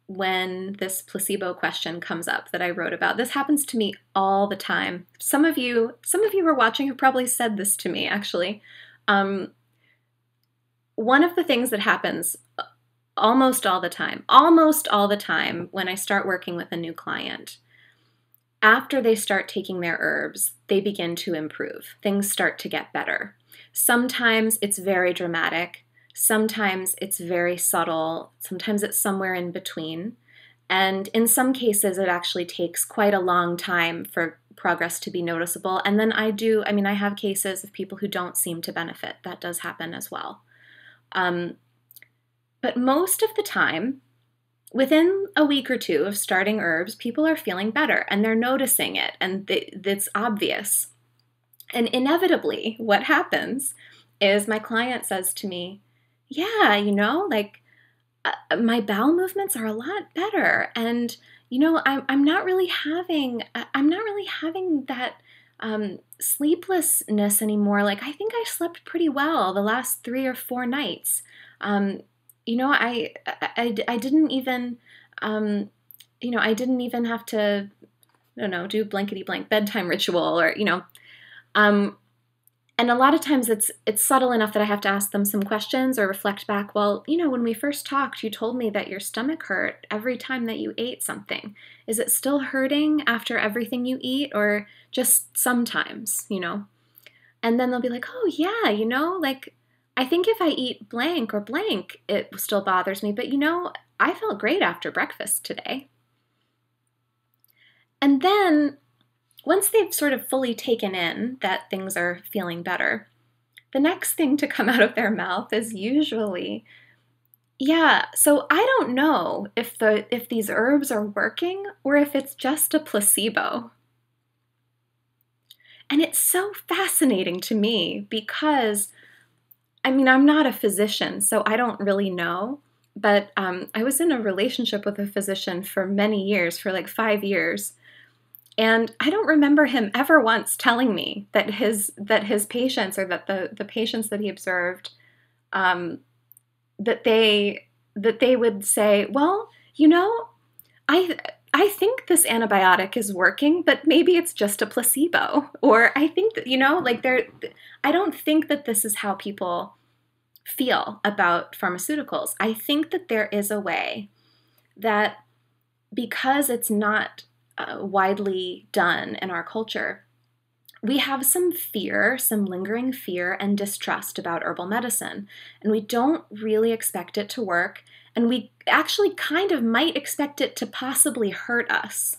when this placebo question comes up that I wrote about. This happens to me all the time. Some of you who are watching have probably said this to me, actually. One of the things that happens almost all the time when I start working with a new client, after they start taking their herbs, they begin to improve. Things start to get better. Sometimes it's very dramatic. Sometimes it's very subtle. Sometimes it's somewhere in between. And in some cases, it actually takes quite a long time for progress to be noticeable. And then I have cases of people who don't seem to benefit. That does happen as well. But most of the time, within a week or two of starting herbs, people are feeling better and they're noticing it, and it's obvious. And inevitably, what happens is my client says to me, yeah, my bowel movements are a lot better, and I'm not really having that sleeplessness anymore. Like, I think I slept pretty well the last 3 or 4 nights. I didn't even I didn't even have to, I don't know, do blankety blank bedtime ritual, or and a lot of times it's subtle enough that I have to ask them some questions or reflect back. Well, when we first talked, you told me that your stomach hurt every time that you ate something. Is it still hurting after everything you eat, or just sometimes, And then they'll be like, oh yeah, I think if I eat blank or blank, it still bothers me. But I felt great after breakfast today. And then once they've sort of fully taken in that things are feeling better, the next thing to come out of their mouth is usually, yeah, so I don't know if these herbs are working or if it's just a placebo. And it's so fascinating to me because, I'm not a physician, so I don't really know, but I was in a relationship with a physician for many years, for like 5 years, and I don't remember him ever once telling me that his patients, or that the patients that he observed, that they would say, well, I think this antibiotic is working, but maybe it's just a placebo. Or I think that, I don't think that this is how people feel about pharmaceuticals. I think that there is a way that, because it's not widely done in our culture, we have some lingering fear and distrust about herbal medicine, and we don't really expect it to work, and we actually kind of might expect it to possibly hurt us.